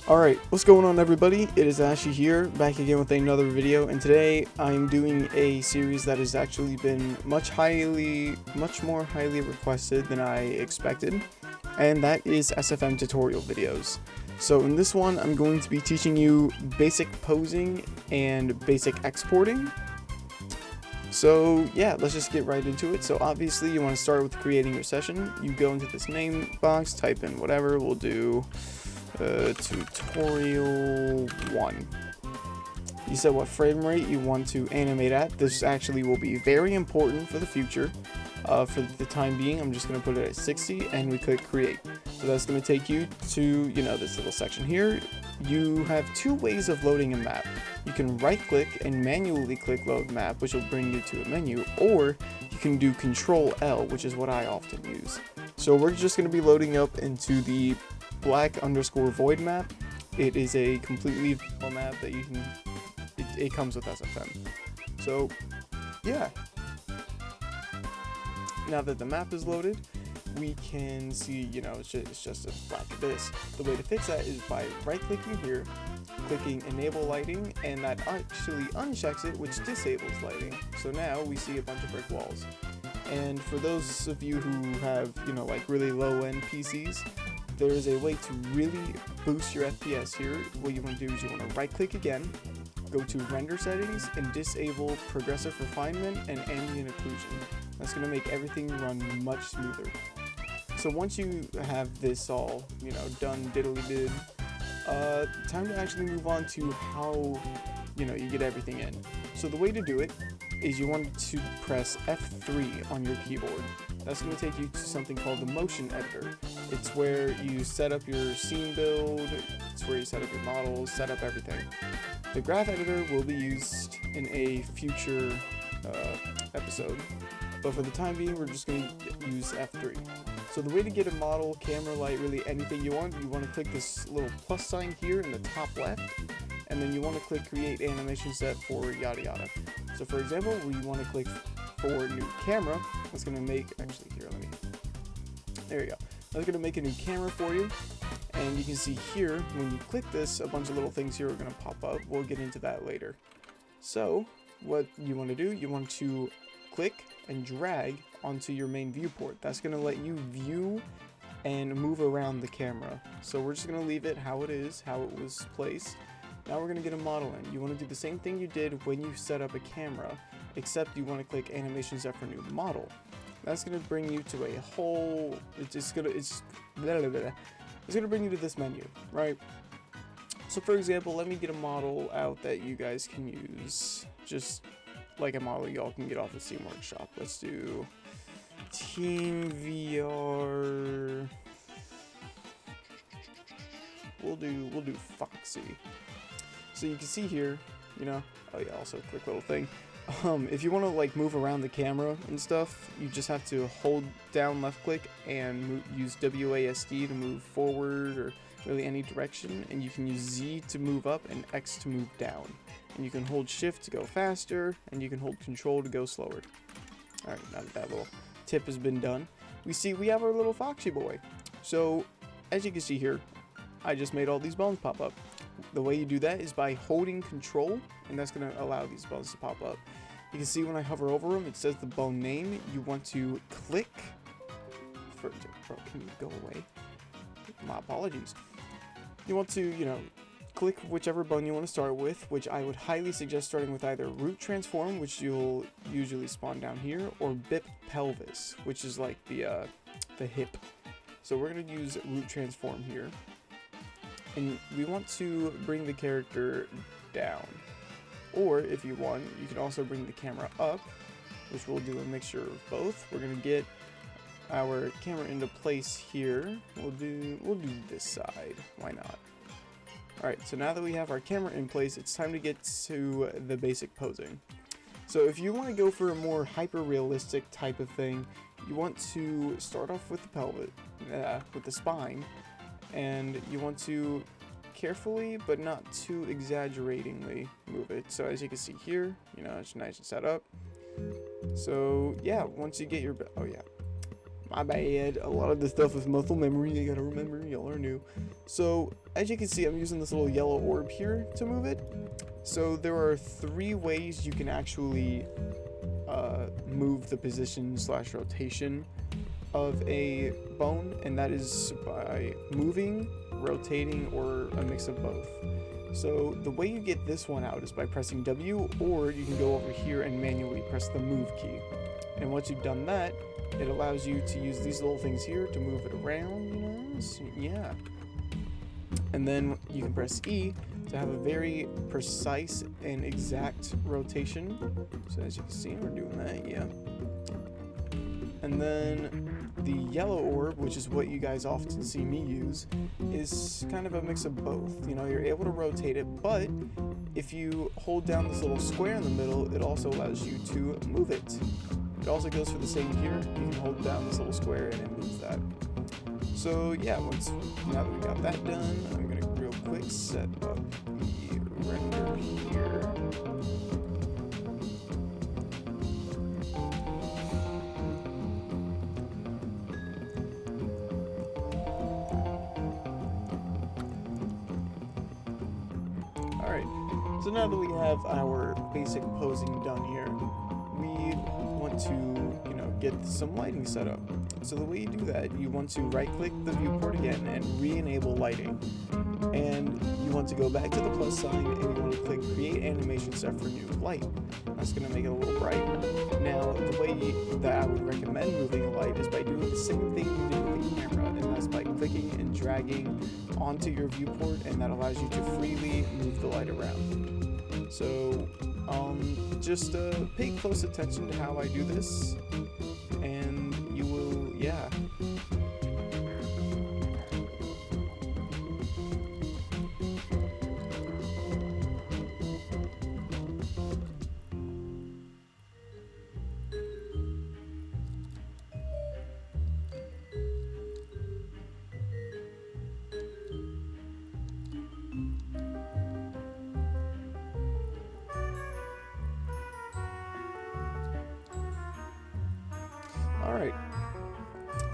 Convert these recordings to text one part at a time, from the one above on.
Alright, what's going on everybody? It is Ashy here, back again with another video, and today I'm doing a series that has actually been much more highly requested than I expected, and that is SFM tutorial videos. So in this one, I'm going to be teaching you basic posing and basic exporting. So yeah, let's just get right into it. So obviously you want to start with creating your session. You go into this name box, type in whatever, we'll do tutorial 1. You set what frame rate you want to animate at. This actually will be very important for the future. For the time being, I'm just going to put it at 60 and we click create. So that's going to take you to, this little section here. You have two ways of loading a map. You can right click and manually click load map, which will bring you to a menu, or you can do Control L, which is what I often use. So we're just going to be loading up into the black_void map. It is a completely vanilla map that you can, it comes with SFM. So yeah, now that the map is loaded, we can see, it's just a black abyss. The way to fix that is by right clicking here, clicking enable lighting, and that actually unchecks it, which disables lighting. So now we see a bunch of brick walls. And for those of you who have, like really low end PCs, there is a way to really boost your FPS here. What you want to do is you want to right click again, go to render settings, and disable progressive refinement and ambient occlusion. That's going to make everything run much smoother. So once you have this all, done diddly did, time to actually move on to how, you get everything in. So the way to do it is you want to press F3 on your keyboard. That's going to take you to something called the motion editor. It's where you set up your scene build, it's where you set up your models, set up everything. The graph editor will be used in a future episode, but for the time being we're just going to use F3. So the way to get a model, camera, light, really anything you want to click this little plus sign here in the top left, and then you want to click create animation set for yada yada. So for example, we want to click for new camera. That's going to make, there you go. That's going to make a new camera for you. And you can see here, when you click this, a bunch of little things here are going to pop up. We'll get into that later. So what you want to do, you want to click and drag onto your main viewport. That's going to let you view and move around the camera. So we're just going to leave it how it is, how it was placed. Now we're going to get a model in. You want to do the same thing you did when you set up a camera, except you want to click animation set for new model. That's going to bring you to a whole, it's going to bring you to this menu, right? So for example, let me get a model out that you guys can use, just like a model y'all can get off the Steam Workshop. Let's do Team VR. We'll do Foxy. So you can see here, oh yeah, also a quick little thing. If you want to move around the camera and stuff, you just have to hold down left click and use WASD to move forward or really any direction, and you can use Z to move up and X to move down. And you can hold shift to go faster, and you can hold control to go slower. Alright, now that little tip has been done, we have our little Foxy boy. So as you can see here, I just made all these bones pop up. The way you do that is by holding control, and that's going to allow these bones to pop up. You can see when I hover over them, it says the bone name. You want to click bro, can you go away? My apologies. You want to, click whichever bone you want to start with, which I would highly suggest starting with either root transform, which you'll usually spawn down here, or bip pelvis, which is like the hip. So we're going to use root transform here. And we want to bring the character down. Or if you want, you can also bring the camera up, which we'll do a mixture of both. We're going to get our camera into place here. We'll do this side. Why not? Alright, so now that we have our camera in place, it's time to get to the basic posing. So if you want to go for a more hyper-realistic type of thing, you want to start off with the pelvis, with the spine, and you want to carefully but not too exaggeratingly move it. So as you can see here, it's nice and set up. So yeah, once you get your, oh yeah, my bad, a lot of this stuff is muscle memory, you gotta remember, y'all are new. So as you can see, I'm using this little yellow orb here to move it. So there are 3 ways you can actually move the position / rotation of a bone, and that is by moving, rotating, or a mix of both. So the way you get this one out is by pressing W, or you can go over here and manually press the move key. And once you've done that, it allows you to use these little things here to move it around, you know, so, yeah. And then you can press E to have a very precise and exact rotation. So as you can see, we're doing that, yeah. And then the yellow orb, which is what you guys often see me use, is kind of a mix of both. You know, you're able to rotate it, but if you hold down this little square in the middle, it also allows you to move it. It also goes for the same here. You can hold down this little square and it moves that. So yeah, now that we got that done, I'm gonna real quick set up the render here. Alright, so now that we have our basic posing done here, we want to, you know, get some lighting set up. So the way you do that, you want to right click the viewport again and re-enable lighting. And you want to go back to the plus sign and you want to click create animation set for new light. That's going to make it a little brighter. Now the way that I would recommend moving a light is by doing the same thing you do with the camera, and that's by clicking and dragging onto your viewport, and that allows you to freely move the light around. So just pay close attention to how I do this, and you will, yeah. Alright,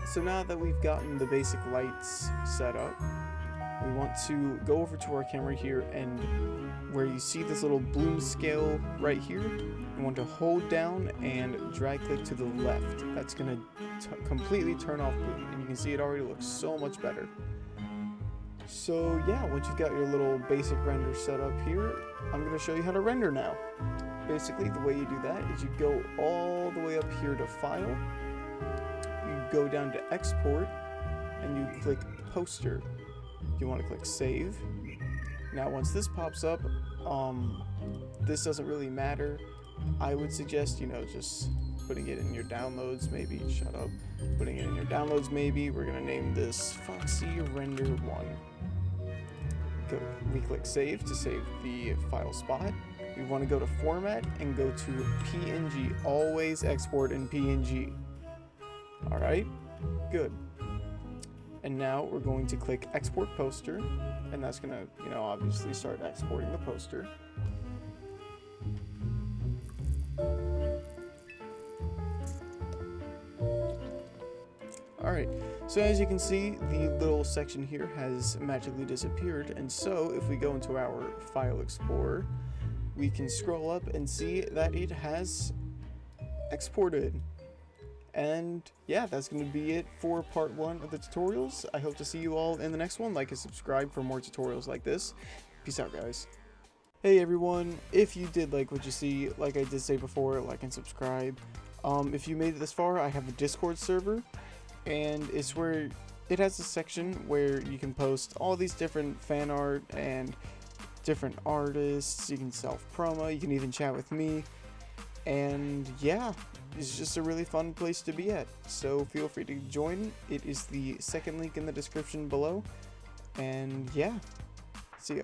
so now that we've gotten the basic lights set up, we want to go over to our camera here, and where you see this little bloom scale right here, you want to hold down and drag click to the left. That's going to completely turn off bloom, and you can see it already looks so much better. So yeah, once you've got your little basic render set up here, I'm going to show you how to render now. Basically, the way you do that is you go all the way up here to File, you go down to Export, and you click Poster. You want to click Save. Now once this pops up, this doesn't really matter. I would suggest, you know, just putting it in your downloads maybe. Shut up. Putting it in your downloads maybe. We're going to name this Foxy Render 1. We click Save to save the file spot. We want to go to Format and go to PNG. Always export in PNG. Alright, good. And now we're going to click Export Poster, and that's going to, you know, obviously start exporting the poster. Alright, so as you can see, the little section here has magically disappeared, and so if we go into our File Explorer, we can scroll up and see that it has exported. And yeah, that's going to be it for part 1 of the tutorials. I hope to see you all in the next one. Like and subscribe for more tutorials like this. Peace out, guys. Hey everyone, if you did like what you see, like I did say before, like and subscribe. If you made it this far, I have a Discord server, and it's where it has a section where you can post all these different fan art and different artists. You can self-promo, you can even chat with me, and yeah, it's just a really fun place to be at, so feel free to join. It is the second link in the description below, and yeah, see ya.